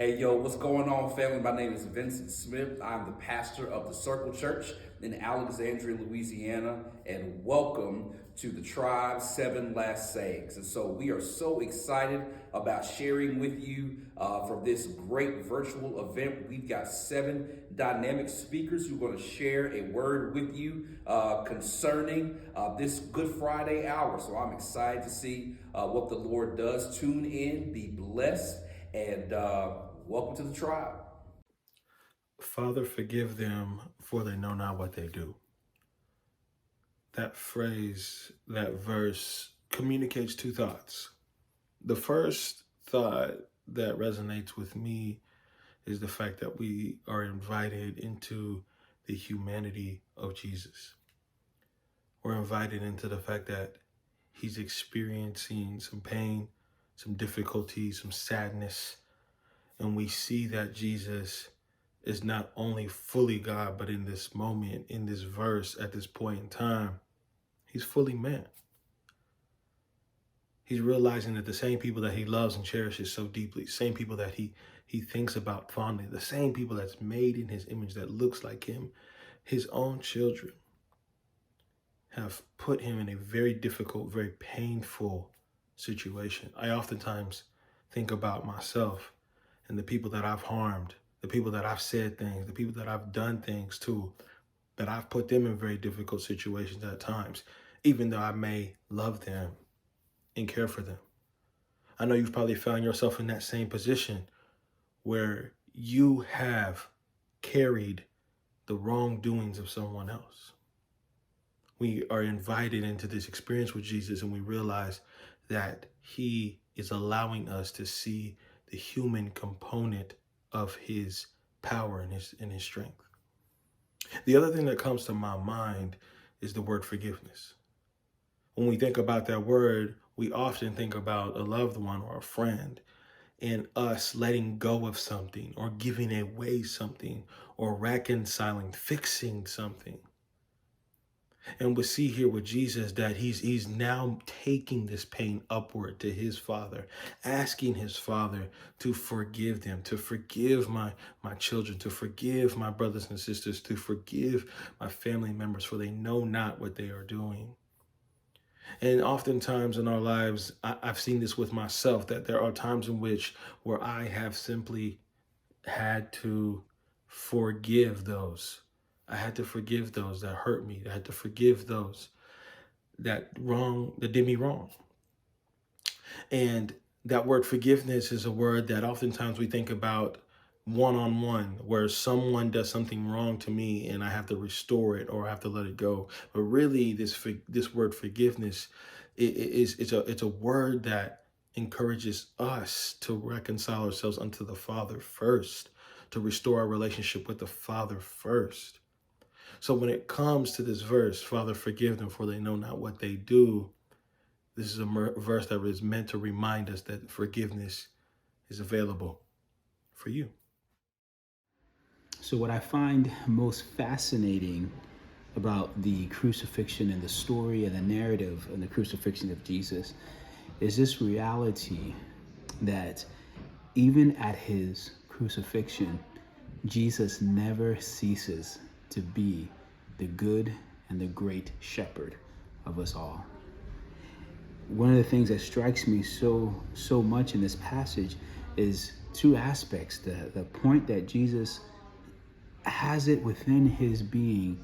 Hey, yo, what's going on, family? My name is Vincent Smith. I'm the pastor of the Circle Church in Alexandria, Louisiana, and welcome to the Tribe's 7 Last Sayings. And so we are so excited about sharing with you from this great virtual event. We've got 7 dynamic speakers who are going to share a word with you concerning this Good Friday hour. So I'm excited to see what the Lord does. Tune in, be blessed, and welcome to the tribe. Father, forgive them, for they know not what they do. That phrase, that verse communicates two thoughts. The first thought that resonates with me is the fact that we are invited into the humanity of Jesus. We're invited into the fact that he's experiencing some pain, some difficulty, some sadness, and we see that Jesus is not only fully God, but in this moment, in this verse, at this point in time, he's fully man. He's realizing that the same people that he loves and cherishes so deeply, same people that he thinks about fondly, the same people that's made in his image that looks like him, his own children, have put him in a very difficult, very painful situation. I oftentimes think about myself and the people that I've harmed, the people that I've said things, the people that I've done things to, that I've put them in very difficult situations at times, even though I may love them and care for them. I know you've probably found yourself in that same position where you have carried the wrongdoings of someone else. We are invited into this experience with Jesus, and we realize that he is allowing us to see the human component of his power and his strength. The other thing that comes to my mind is the word forgiveness. When we think about that word, we often think about a loved one or a friend and us letting go of something or giving away something or reconciling, fixing something. And we see here with Jesus that he's now taking this pain upward to his Father, asking his Father to forgive them, to forgive my children, to forgive my brothers and sisters, to forgive my family members, for they know not what they are doing. And oftentimes in our lives, I've seen this with myself, that there are times in which where I have simply had to forgive those. I had to forgive those that hurt me. I had to forgive those that did me wrong. And that word forgiveness is a word that oftentimes we think about one-on-one, where someone does something wrong to me and I have to restore it or I have to let it go. But really, this word forgiveness it's a word that encourages us to reconcile ourselves unto the Father first, to restore our relationship with the Father first. So when it comes to this verse, Father, forgive them, for they know not what they do, this is a verse that is meant to remind us that forgiveness is available for you. So what I find most fascinating about the crucifixion and the story and the narrative and the crucifixion of Jesus is this reality that even at his crucifixion, Jesus never ceases to be the good and the great shepherd of us all. One of the things that strikes me so much in this passage is two aspects. The point that Jesus has it within his being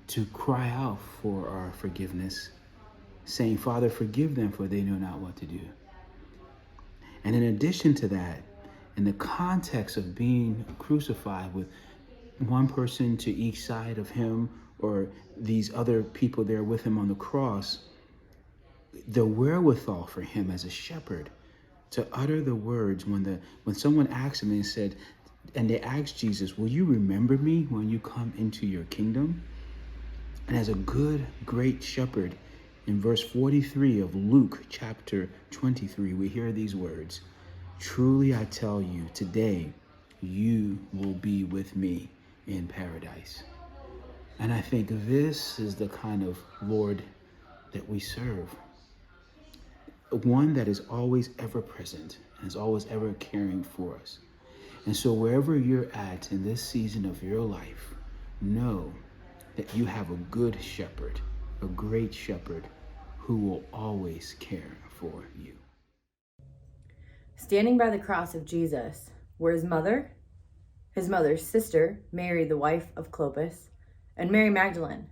to cry out for our forgiveness, saying, Father, forgive them, for they know not what to do. And in addition to that, in the context of being crucified with one person to each side of him or these other people there with him on the cross, the wherewithal for him as a shepherd to utter the words when someone asked him and they asked Jesus, will you remember me when you come into your kingdom? And as a good, great shepherd, in verse 43 of Luke chapter 23, we hear these words, truly I tell you, today you will be with me in paradise. And I think this is the kind of Lord that we serve. One that is always ever present and is always ever caring for us. And so wherever you're at in this season of your life, know that you have a good shepherd, a great shepherd who will always care for you. Standing by the cross of Jesus were his mother's sister, Mary, the wife of Clopas, and Mary Magdalene.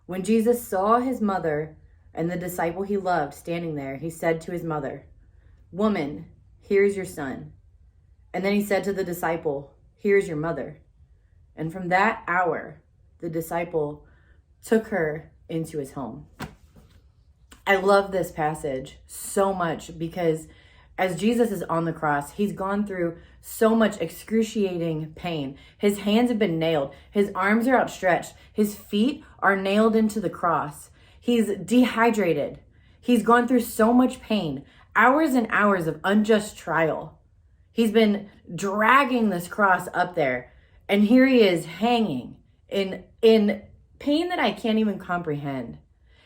When Jesus saw his mother and the disciple he loved standing there, he said to his mother, "Woman, here's your son." And then he said to the disciple, "Here's your mother." And from that hour, the disciple took her into his home. I love this passage so much because as Jesus is on the cross, he's gone through so much excruciating pain. His hands have been nailed. His arms are outstretched. His feet are nailed into the cross. He's dehydrated. He's gone through so much pain, hours and hours of unjust trial. He's been dragging this cross up there, and here he is hanging in pain that I can't even comprehend.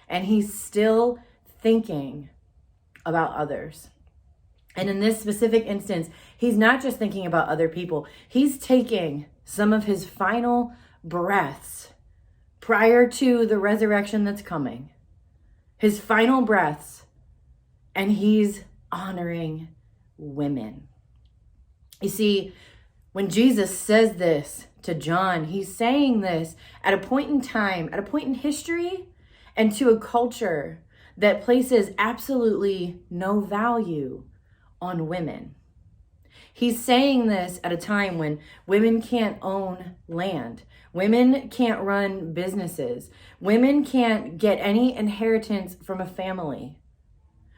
And he's still thinking about others. And in this specific instance, he's not just thinking about other people. He's taking some of his final breaths prior to the resurrection that's coming. His final breaths, and he's honoring women. You see, when Jesus says this to John, he's saying this at a point in time, at a point in history, and to a culture that places absolutely no value on women. He's saying this at a time when women can't own land. Women can't run businesses. Women can't get any inheritance from a family.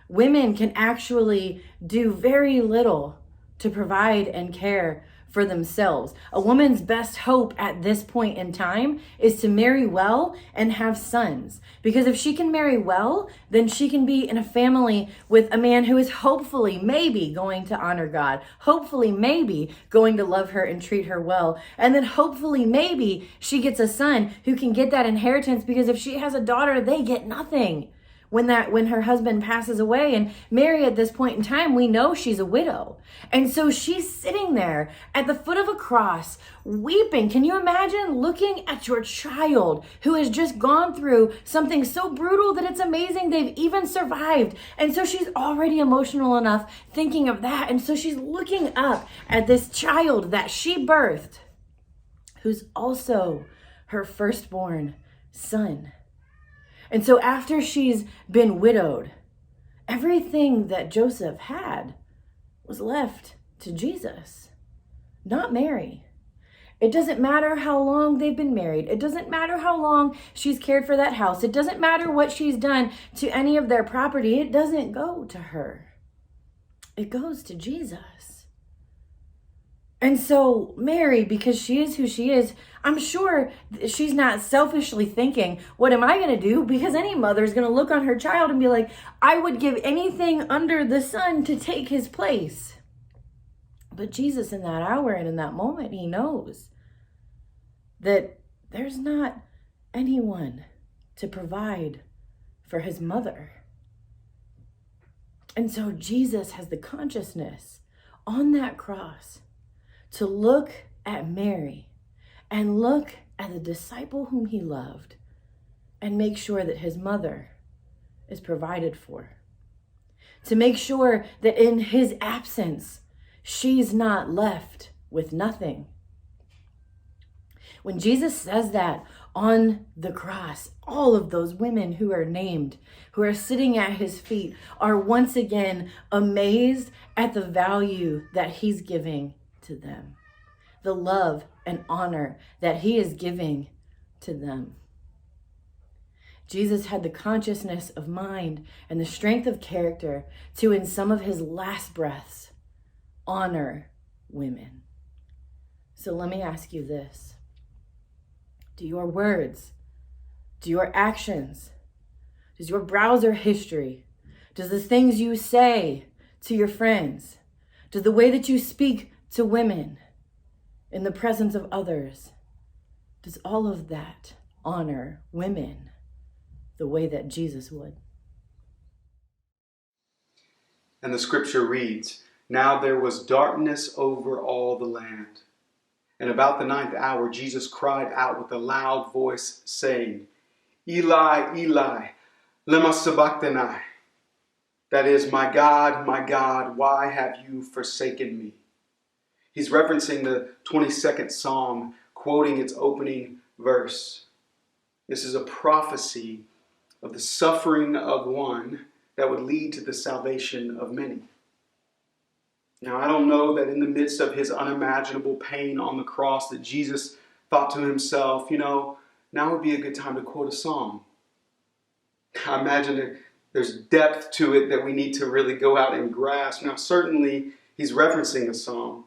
Women can actually do very little to provide and care for themselves. A woman's best hope at this point in time is to marry well and have sons. Because if she can marry well, then she can be in a family with a man who is hopefully maybe going to honor God, hopefully maybe going to love her and treat her well. And then hopefully maybe she gets a son who can get that inheritance, because if she has a daughter, they get nothing when her husband passes away. And Mary, at this point in time, we know she's a widow. And so she's sitting there at the foot of a cross, weeping. Can you imagine looking at your child who has just gone through something so brutal that it's amazing they've even survived? And so she's already emotional enough thinking of that. And so she's looking up at this child that she birthed, who's also her firstborn son. And so after she's been widowed, everything that Joseph had was left to Jesus, not Mary. It doesn't matter how long they've been married. It doesn't matter how long she's cared for that house. It doesn't matter what she's done to any of their property. It doesn't go to her. It goes to Jesus. And so Mary, because she is who she is, I'm sure she's not selfishly thinking, what am I going to do? Because any mother is going to look on her child and be like, I would give anything under the sun to take his place. But Jesus, in that hour and in that moment, he knows that there's not anyone to provide for his mother. And so Jesus has the consciousness on that cross to look at Mary and look at the disciple whom he loved and make sure that his mother is provided for. To make sure that in his absence, she's not left with nothing. When Jesus says that on the cross, all of those women who are named, who are sitting at his feet, are once again amazed at the value that he's giving to them, the love and honor that he is giving to them. Jesus had the consciousness of mind and the strength of character to, in some of his last breaths, honor women. So let me ask you this. Do your words, do your actions, does your browser history, does the things you say to your friends, does the way that you speak to women in the presence of others, does all of that honor women the way that Jesus would? And the scripture reads, Now there was darkness over all the land. And about the 9th hour, Jesus cried out with a loud voice, saying, Eli, Eli, lema sabachthani? That is, my God, why have you forsaken me? He's referencing the 22nd Psalm, quoting its opening verse. This is a prophecy of the suffering of one that would lead to the salvation of many. Now, I don't know that in the midst of his unimaginable pain on the cross that Jesus thought to himself, now would be a good time to quote a psalm. I imagine there's depth to it that we need to really go out and grasp. Now, certainly, he's referencing a psalm.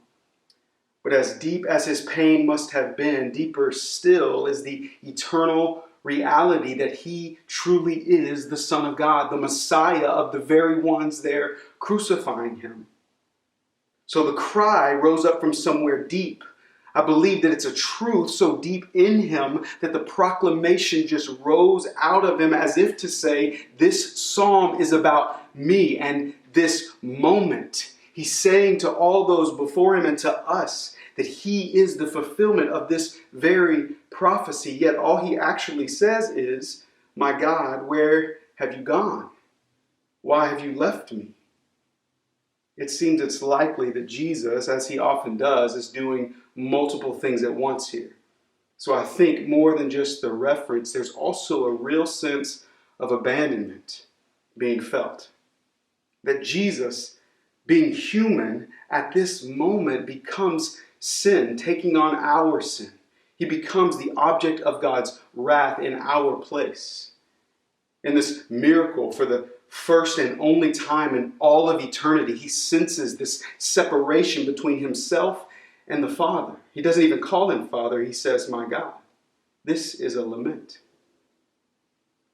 But as deep as his pain must have been, deeper still is the eternal reality that he truly is the Son of God, the Messiah of the very ones there crucifying him. So the cry rose up from somewhere deep. I believe that it's a truth so deep in him that the proclamation just rose out of him as if to say, this psalm is about me and this moment. He's saying to all those before him and to us that he is the fulfillment of this very prophecy. Yet all he actually says is, my God, where have you gone? Why have you left me? It seems it's likely that Jesus, as he often does, is doing multiple things at once here. So I think more than just the reference, there's also a real sense of abandonment being felt. That Jesus, being human, at this moment becomes sin, taking on our sin. He becomes the object of God's wrath in our place. In this miracle, for the first and only time in all of eternity, he senses this separation between himself and the Father. He doesn't even call him Father. He says, my God. This is a lament.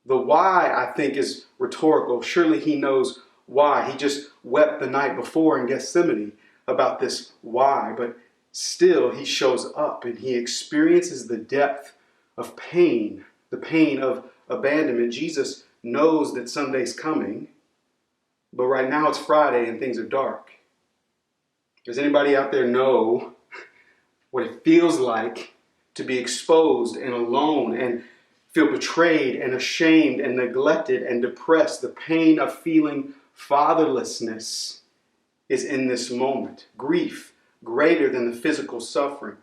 The why, I think, is rhetorical. Surely he knows why. He just wept the night before in Gethsemane about this why. But still, he shows up and he experiences the depth of pain, the pain of abandonment. Jesus knows that Sunday's coming, but right now it's Friday and things are dark. Does anybody out there know what it feels like to be exposed and alone and feel betrayed and ashamed and neglected and depressed? The pain of feeling fatherlessness is in this moment. Grief greater than the physical suffering.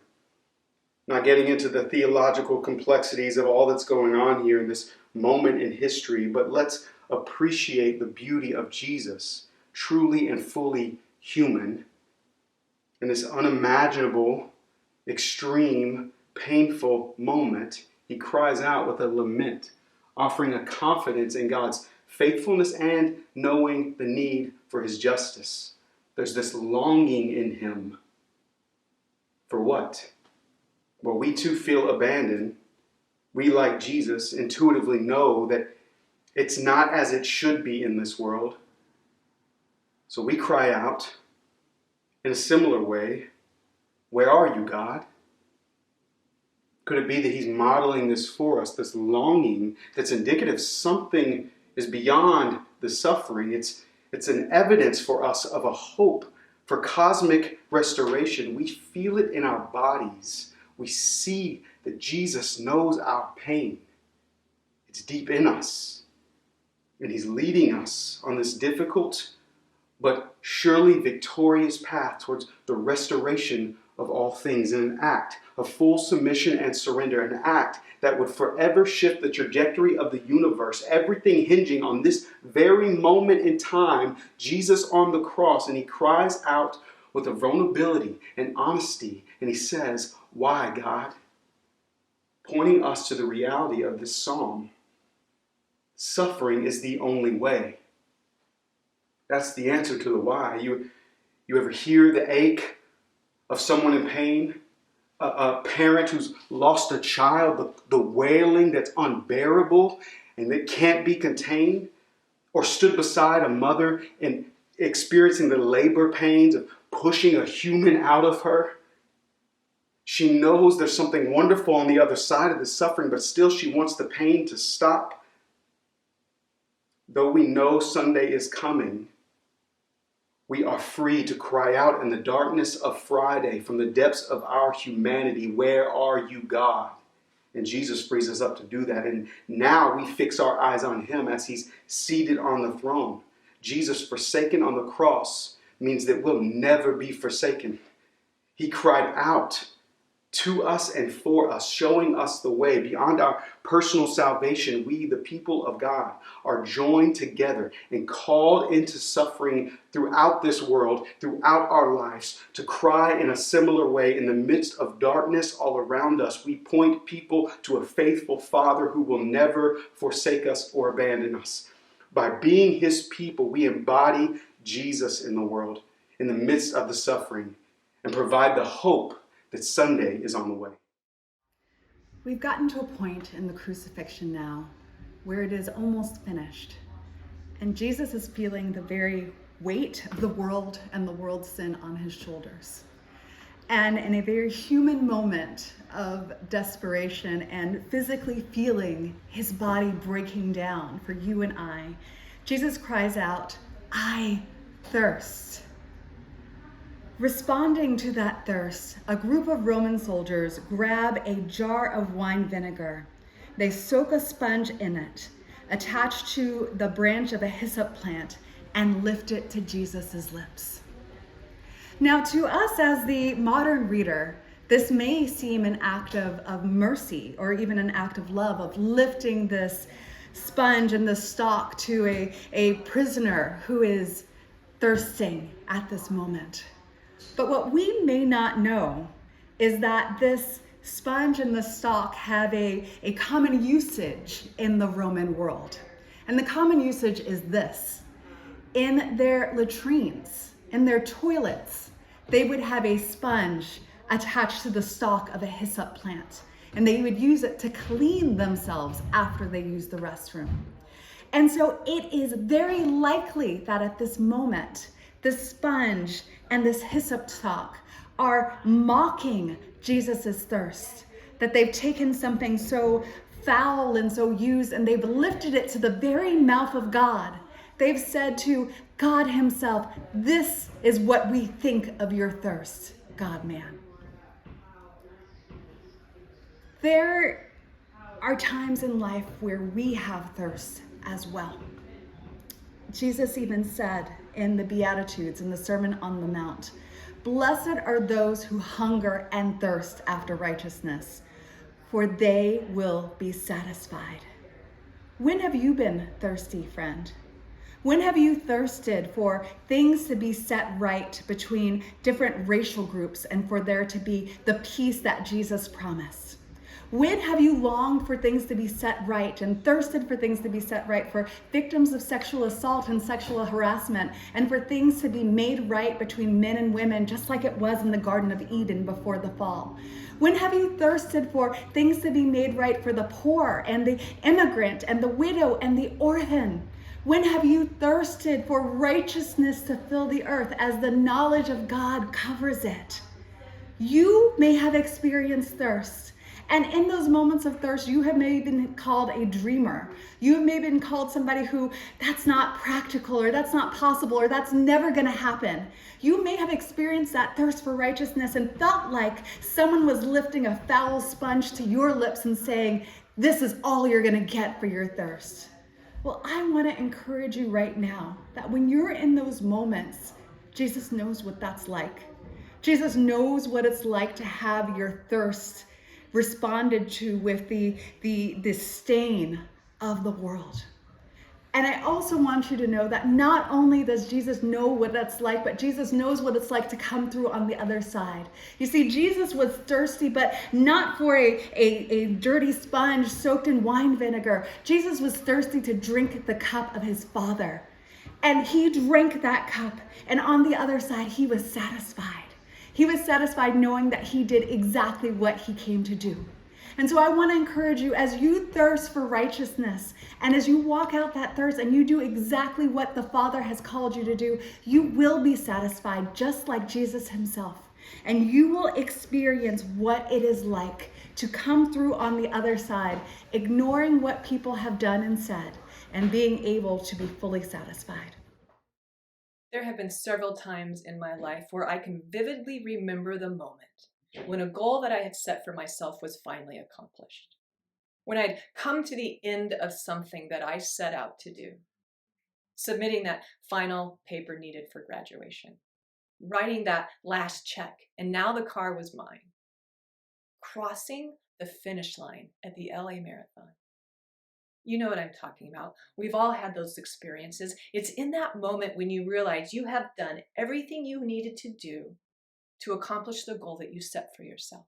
Not getting into the theological complexities of all that's going on here in this moment in history, but let's appreciate the beauty of Jesus, truly and fully human, in this unimaginable, extreme, painful moment. He cries out with a lament, offering a confidence in God's faithfulness and knowing the need for his justice. There's this longing in him. For what? Well, we too feel abandoned. We, like Jesus, intuitively know that it's not as it should be in this world. So we cry out in a similar way, where are you, God? Could it be that he's modeling this for us, this longing that's indicative something is beyond the suffering? It's an evidence for us of a hope for cosmic restoration. We feel it in our bodies. We see that Jesus knows our pain. It's deep in us. And he's leading us on this difficult but surely victorious path towards the restoration of all things in an act of full submission and surrender, an act that would forever shift the trajectory of the universe, everything hinging on this very moment in time, Jesus on the cross. And he cries out with a vulnerability and honesty, and he says, why, God? Pointing us to the reality of this psalm. Suffering is the only way. That's the answer to the why. You ever hear the ache of someone in pain? A parent who's lost a child, the wailing that's unbearable and that can't be contained? Or stood beside a mother and experiencing the labor pains of pushing a human out of her? She knows there's something wonderful on the other side of the suffering, but still she wants the pain to stop. Though we know Sunday is coming, We are free to cry out in the darkness of Friday from the depths of our humanity, "Where are you, God?" And Jesus frees us up to do that. And now we fix our eyes on him as he's seated on the throne. Jesus forsaken on the cross means that we'll never be forsaken. He cried out to us and for us, showing us the way. Beyond our personal salvation, we, the people of God, are joined together and called into suffering throughout this world, throughout our lives, to cry in a similar way in the midst of darkness all around us. We point people to a faithful Father who will never forsake us or abandon us. By being his people, we embody Jesus in the world, in the midst of the suffering, and provide the hope that Sunday is on the way. We've gotten to a point in the crucifixion now where it is almost finished. And Jesus is feeling the very weight of the world and the world's sin on his shoulders. And in a very human moment of desperation and physically feeling his body breaking down for you and I, Jesus cries out, "I thirst." Responding to that thirst, a group of Roman soldiers grab a jar of wine vinegar. They soak a sponge in it, attached to the branch of a hyssop plant, and lift it to Jesus' lips. Now, to us as the modern reader, this may seem an act of mercy or even an act of love, of lifting this sponge and the stalk to a prisoner who is thirsting at this moment. But what we may not know is that this sponge and the stalk have a common usage in the Roman world. And the common usage is this. In their latrines, in their toilets, they would have a sponge attached to the stalk of a hyssop plant. And they would use it to clean themselves after they used the restroom. And so it is very likely that at this moment, the sponge and this hyssop stalk are mocking Jesus' thirst, that they've taken something so foul and so used and they've lifted it to the very mouth of God. They've said to God himself, "This is what we think of your thirst, God-man." There are times in life where we have thirst as well. Jesus even said in the Beatitudes, in the Sermon on the Mount, "Blessed are those who hunger and thirst after righteousness, for they will be satisfied." When have you been thirsty, friend? When have you thirsted for things to be set right between different racial groups and for there to be the peace that Jesus promised? When have you longed for things to be set right and thirsted for things to be set right for victims of sexual assault and sexual harassment and for things to be made right between men and women, just like it was in the Garden of Eden before the fall? When have you thirsted for things to be made right for the poor and the immigrant and the widow and the orphan? When have you thirsted for righteousness to fill the earth as the knowledge of God covers it? You may have experienced thirst. And in those moments of thirst, you have maybe been called a dreamer. You have maybe been called somebody who, that's not practical, or that's not possible, or that's never gonna happen. You may have experienced that thirst for righteousness and felt like someone was lifting a foul sponge to your lips and saying, "This is all you're gonna get for your thirst." Well, I wanna encourage you right now that when you're in those moments, Jesus knows what that's like. Jesus knows what it's like to have your thirst responded to with the stain of the world. And I also want you to know that not only does Jesus know what that's like, but Jesus knows what it's like to come through on the other side. You see, Jesus was thirsty, but not for a dirty sponge soaked in wine vinegar. Jesus was thirsty to drink the cup of his Father. And he drank that cup, and on the other side, he was satisfied. He was satisfied knowing that he did exactly what he came to do. And so I want to encourage you, as you thirst for righteousness, and as you walk out that thirst and you do exactly what the Father has called you to do, you will be satisfied just like Jesus himself. And you will experience what it is like to come through on the other side, ignoring what people have done and said, and being able to be fully satisfied. There have been several times in my life where I can vividly remember the moment when a goal that I had set for myself was finally accomplished. When I'd come to the end of something that I set out to do, submitting that final paper needed for graduation, writing that last check, and now the car was mine, crossing the finish line at the LA Marathon. You know what I'm talking about. We've all had those experiences. It's in that moment when you realize you have done everything you needed to do to accomplish the goal that you set for yourself.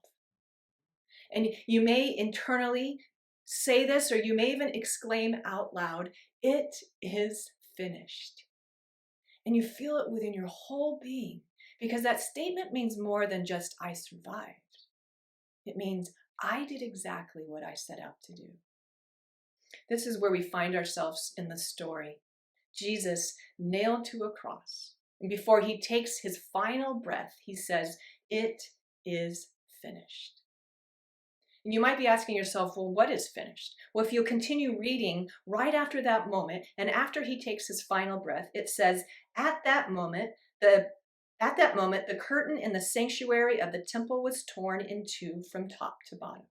And you may internally say this, or you may even exclaim out loud, "It is finished." And you feel it within your whole being, because that statement means more than just "I survived." It means I did exactly what I set out to do. This is where we find ourselves in the story. Jesus nailed to a cross. And before he takes his final breath, he says, "It is finished." And you might be asking yourself, well, what is finished? Well, if you'll continue reading right after that moment, and after he takes his final breath, it says, at that moment, the curtain in the sanctuary of the temple was torn in two from top to bottom.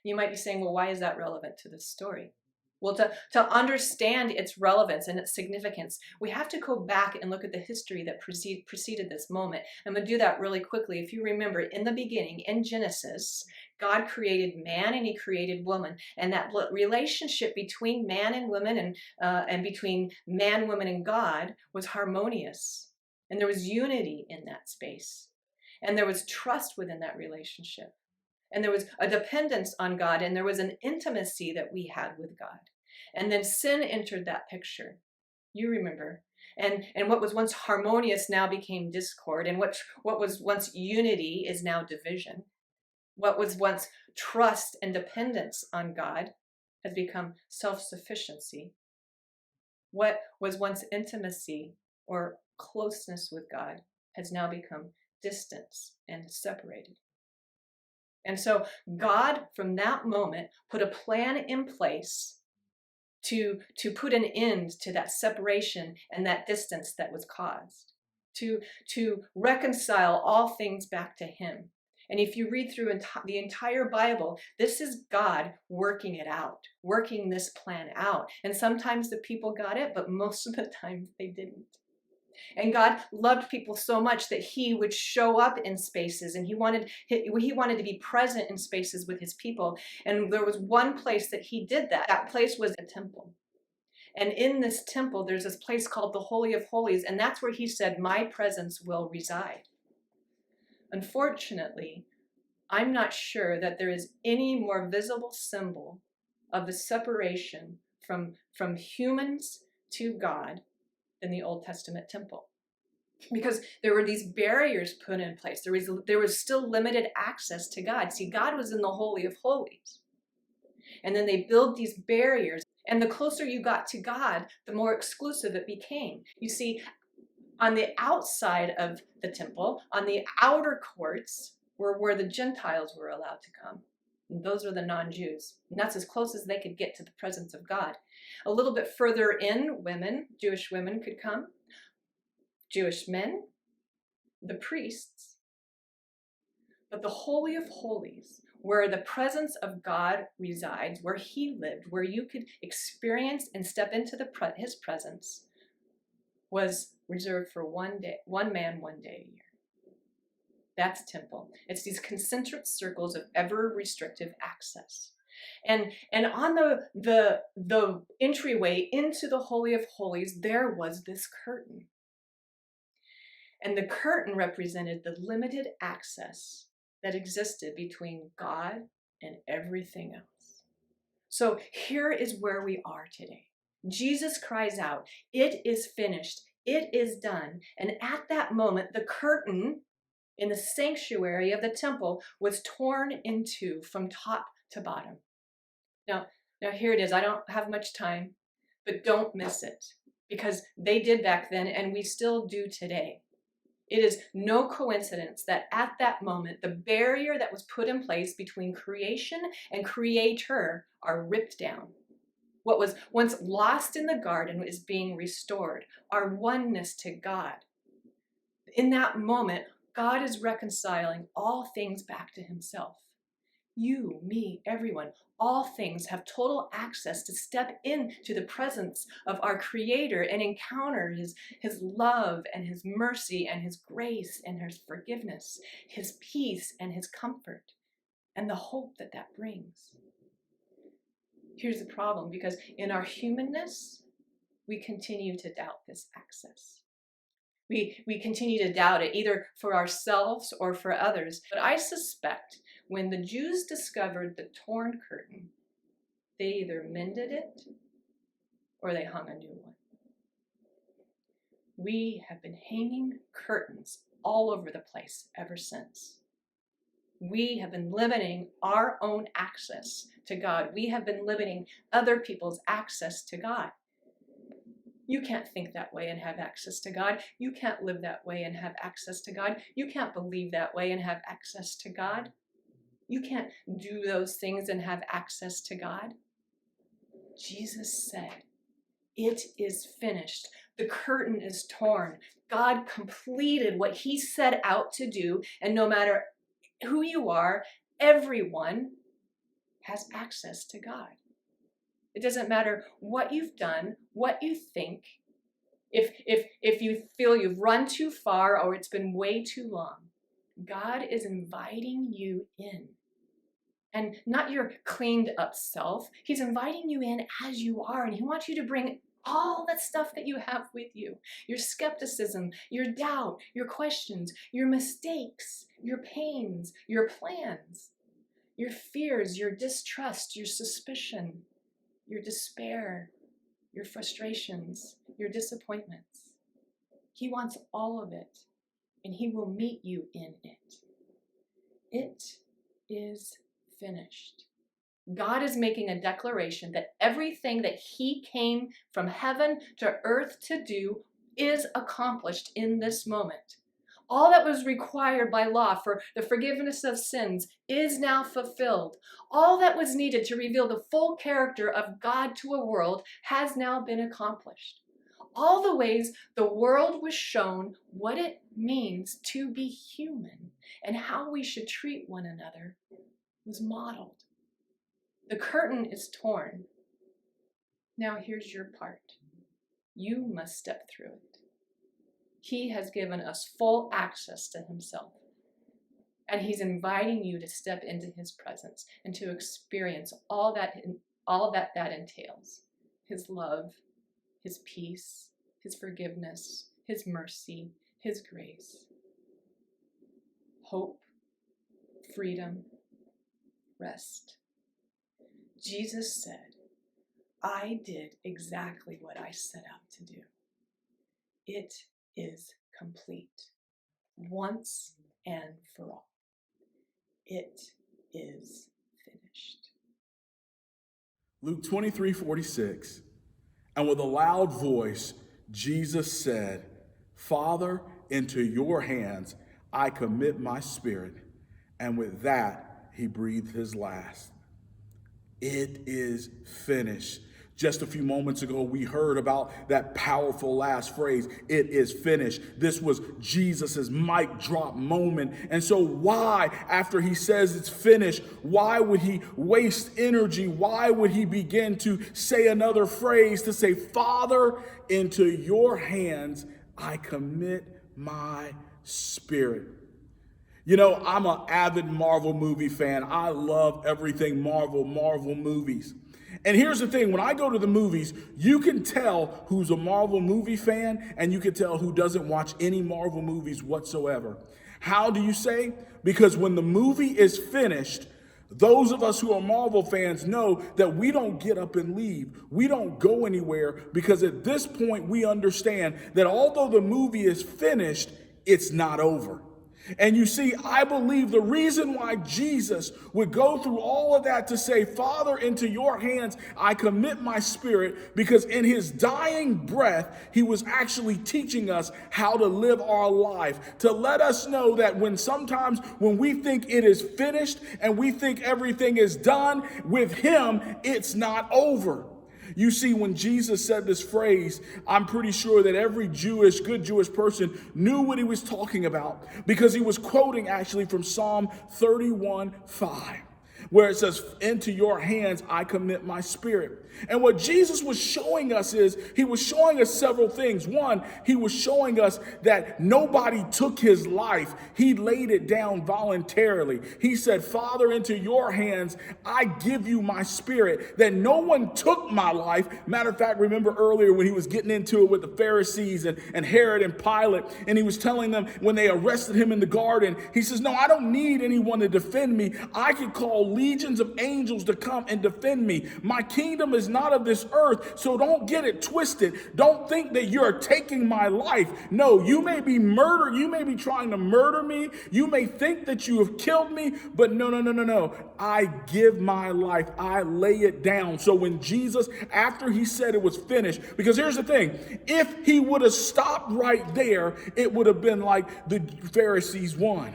You might be saying, well, why is that relevant to this story? Well, to understand its relevance and its significance, we have to go back and look at the history that preceded this moment. I'm going to do that really quickly. If you remember, in the beginning, in Genesis, God created man and he created woman. And that relationship between man and woman and between man, woman, and God was harmonious. And there was unity in that space. And there was trust within that relationship. And there was a dependence on God, and there was an intimacy that we had with God. And then sin entered that picture. You remember. And what was once harmonious now became discord. And what was once unity is now division. What was once trust and dependence on God has become self-sufficiency. What was once intimacy or closeness with God has now become distance and separated. And so God, from that moment, put a plan in place to put an end to that separation and that distance that was caused, to reconcile all things back to him. And if you read through the entire Bible, this is God working it out, working this plan out. And sometimes the people got it, but most of the time they didn't. And God loved people so much that he would show up in spaces, and he wanted to be present in spaces with his people. And there was one place that he did that. That place was a temple. And in this temple, there's this place called the Holy of Holies, and that's where he said, "My presence will reside." Unfortunately, I'm not sure that there is any more visible symbol of the separation from humans to God than the Old Testament temple. Because there were these barriers put in place. There was still limited access to God. See, God was in the Holy of Holies. And then they built these barriers. And the closer you got to God, the more exclusive it became. You see, on the outside of the temple, on the outer courts, were where the Gentiles were allowed to come. And those were the non-Jews. And that's as close as they could get to the presence of God. A little bit further in, Jewish women could come. Jewish men, the priests. But the Holy of Holies, where the presence of God resides, where he lived, where you could experience and step into his presence, was reserved for one man, one day a year. That's temple. It's these concentric circles of ever restrictive access. And on the entryway into the Holy of Holies, there was this curtain. And the curtain represented the limited access that existed between God and everything else. So here is where we are today. Jesus cries out, "It is finished. It is done." And at that moment, the curtain in the sanctuary of the temple was torn in two from top to bottom. Now here it is. I don't have much time, but don't miss it, because they did back then and we still do today. It is no coincidence that at that moment, the barrier that was put in place between creation and creator are ripped down. What was once lost in the garden is being restored, our oneness to God. In that moment, God is reconciling all things back to himself. You, me, everyone, all things have total access to step into the presence of our Creator and encounter his love and his mercy and his grace and his forgiveness, his peace and his comfort, and the hope that that brings. Here's the problem, because in our humanness, we continue to doubt this access. We continue to doubt it, either for ourselves or for others. But I suspect when the Jews discovered the torn curtain, they either mended it or they hung a new one. We have been hanging curtains all over the place ever since. We have been limiting our own access to God. We have been limiting other people's access to God. You can't think that way and have access to God. You can't live that way and have access to God. You can't believe that way and have access to God. You can't do those things and have access to God. Jesus said, "It is finished." The curtain is torn. God completed what he set out to do, and no matter who you are, everyone has access to God. It doesn't matter what you've done, what you think. If you feel you've run too far or it's been way too long, God is inviting you in. And not your cleaned up self. He's inviting you in as you are, and he wants you to bring all that stuff that you have with you. Your skepticism, your doubt, your questions, your mistakes, your pains, your plans, your fears, your distrust, your suspicion, your despair, your frustrations, your disappointments. He wants all of it, and he will meet you in it. It is finished. God is making a declaration that everything that he came from heaven to earth to do is accomplished in this moment. All that was required by law for the forgiveness of sins is now fulfilled. All that was needed to reveal the full character of God to a world has now been accomplished. All the ways the world was shown what it means to be human and how we should treat one another was modeled. The curtain is torn. Now here's your part. You must step through it. He has given us full access to himself. And he's inviting you to step into his presence and to experience all that entails. His love, his peace, his forgiveness, his mercy, his grace. Hope, freedom, rest. Jesus said, "I did exactly what I set out to do. It is complete, once and for all. It is finished." Luke 23:46, and with a loud voice, Jesus said, "Father, into your hands I commit my spirit." And with that, he breathed his last. It is finished. Just a few moments ago, we heard about that powerful last phrase, "It is finished." This was Jesus's mic drop moment. And so why, after he says it's finished, why would he waste energy? Why would he begin to say another phrase, to say, "Father, into your hands I commit my spirit"? You know, I'm an avid Marvel movie fan. I love everything Marvel movies. And here's the thing, when I go to the movies, you can tell who's a Marvel movie fan and you can tell who doesn't watch any Marvel movies whatsoever. How do you say? Because when the movie is finished, those of us who are Marvel fans know that we don't get up and leave. We don't go anywhere, because at this point we understand that although the movie is finished, it's not over. And you see, I believe the reason why Jesus would go through all of that to say, "Father, into your hands I commit my spirit," because in his dying breath, he was actually teaching us how to live our life, to let us know that sometimes when we think it is finished and we think everything is done, with him, it's not over. You see, when Jesus said this phrase, I'm pretty sure that every good Jewish person knew what he was talking about, because he was quoting actually from Psalm 31:5. Where it says, into your hands I commit my spirit. And what Jesus was showing us is, he was showing us several things. One, he was showing us that nobody took his life. He laid it down voluntarily. He said, Father, into your hands I give you my spirit. That no one took my life. Matter of fact, remember earlier when he was getting into it with the Pharisees and Herod and Pilate, and he was telling them when they arrested him in the garden, he says, no, I don't need anyone to defend me. I could call legions of angels to come and defend me. My kingdom is not of this earth, so don't get it twisted. Don't think that you're taking my life. No, you may be murdered. You may be trying to murder me. You may think that you have killed me, but no. I give my life. I lay it down. So when Jesus, after he said it was finished, because here's the thing, if he would have stopped right there, it would have been like the Pharisees won,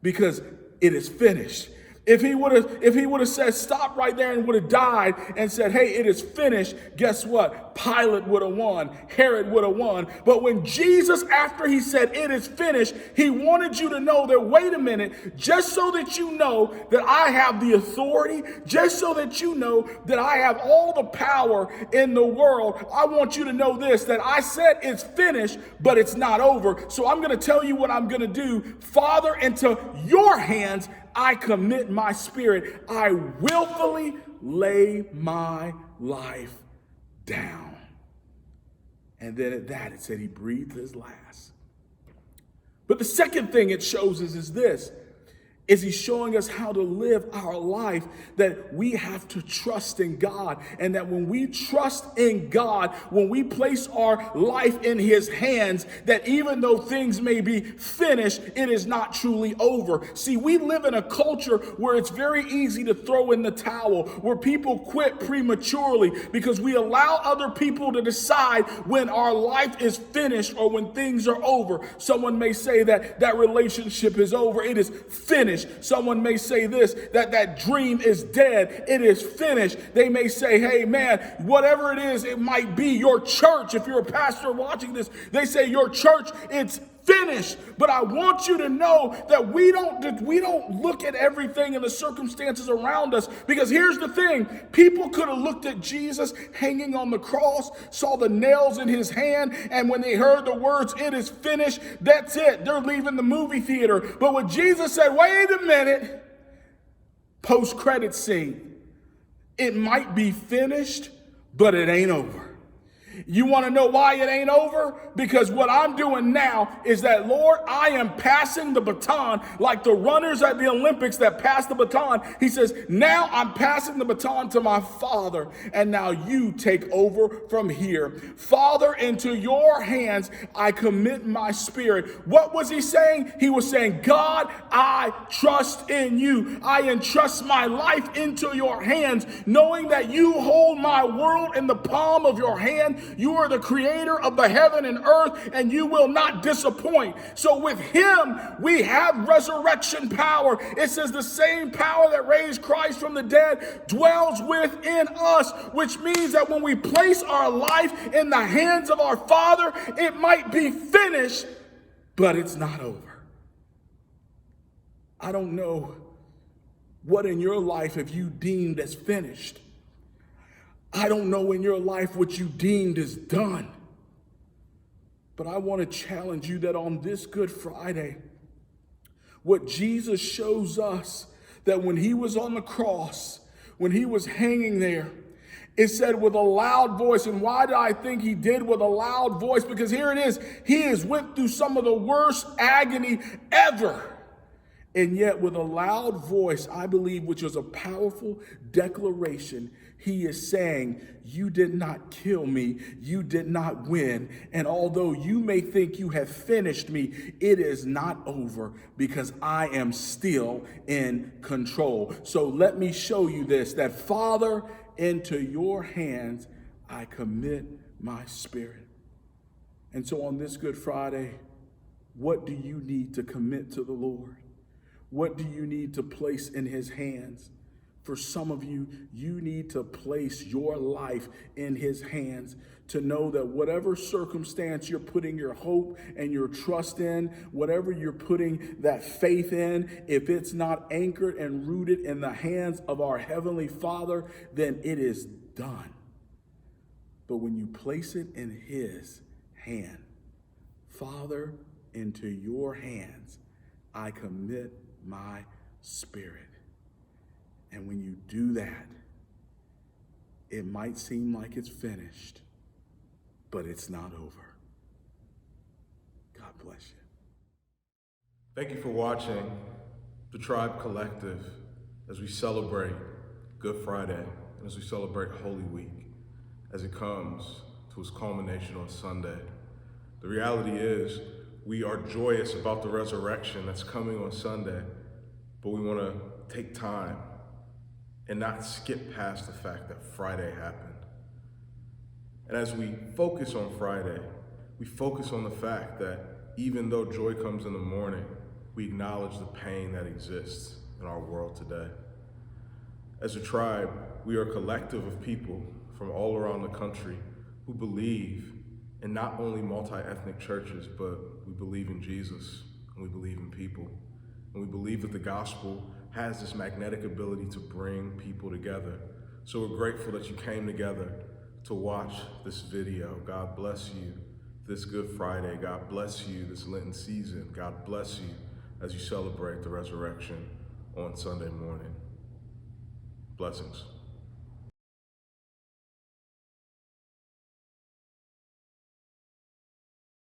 because it is finished. If he would have said stop right there and would have died and said, hey, it is finished, guess what? Pilate would have won. Herod would have won. But when Jesus, after he said it is finished, he wanted you to know that, wait a minute, just so that you know that I have the authority, just so that you know that I have all the power in the world, I want you to know this, that I said it's finished, but it's not over. So I'm going to tell you what I'm going to do. Father, into your hands I commit my spirit. I willfully lay my life down. And then at that, it said he breathed his last. But the second thing it shows us is this, is he's showing us how to live our life, that we have to trust in God. And that when we trust in God, when we place our life in his hands, that even though things may be finished, it is not truly over. See, we live in a culture where it's very easy to throw in the towel, where people quit prematurely because we allow other people to decide when our life is finished or when things are over. Someone may say that that relationship is over. It is finished. Someone may say this, that dream is dead. It is finished. They may say, hey man, whatever it is, it might be your church. If you're a pastor watching this, they say your church, it's finished. But I want you to know that we don't look at everything and the circumstances around us, because here's the thing, people could have looked at Jesus hanging on the cross, saw the nails in his hand, and when they heard the words, it is finished, that's it, they're leaving the movie theater. But when Jesus said, wait a minute, post-credit scene, it might be finished, but it ain't over. You want to know why it ain't over? Because what I'm doing now is that, Lord, I am passing the baton like the runners at the Olympics that pass the baton. He says, now I'm passing the baton to my Father, and now you take over from here. Father, into your hands I commit my spirit. What was he saying? He was saying, God, I trust in you. I entrust my life into your hands, knowing that you hold my world in the palm of your hand. You are the creator of the heaven and earth, and you will not disappoint. So with him, we have resurrection power. It says the same power that raised Christ from the dead dwells within us, which means that when we place our life in the hands of our Father, it might be finished, but it's not over. I don't know what in your life have you deemed as finished. I don't know in your life what you deemed as done. But I want to challenge you that on this Good Friday, what Jesus shows us, that when he was on the cross, when he was hanging there, it said with a loud voice. And why did I think he did with a loud voice? Because here it is. He has went through some of the worst agony ever. And yet with a loud voice, I believe, which was a powerful declaration, he is saying, you did not kill me, you did not win. And although you may think you have finished me, it is not over, because I am still in control. So let me show you this, that Father, into your hands I commit my spirit. And so on this Good Friday, what do you need to commit to the Lord? What do you need to place in his hands? For some of you, you need to place your life in his hands to know that whatever circumstance you're putting your hope and your trust in, whatever you're putting that faith in, if it's not anchored and rooted in the hands of our Heavenly Father, then it is done. But when you place it in his hand, Father, into your hands, I commit my spirit. And when you do that, it might seem like it's finished, but it's not over. God bless you. Thank you for watching the Tribe Collective as we celebrate Good Friday and as we celebrate Holy Week as it comes to its culmination on Sunday. The reality is we are joyous about the resurrection that's coming on Sunday, but we want to take time and not skip past the fact that Friday happened. And as we focus on Friday, we focus on the fact that even though joy comes in the morning, we acknowledge the pain that exists in our world today. As a tribe, we are a collective of people from all around the country who believe in not only multi-ethnic churches, but we believe in Jesus and we believe in people. And we believe that the gospel has this magnetic ability to bring people together. So we're grateful that you came together to watch this video. God bless you this Good Friday. God bless you this Lenten season. God bless you as you celebrate the resurrection on Sunday morning. Blessings.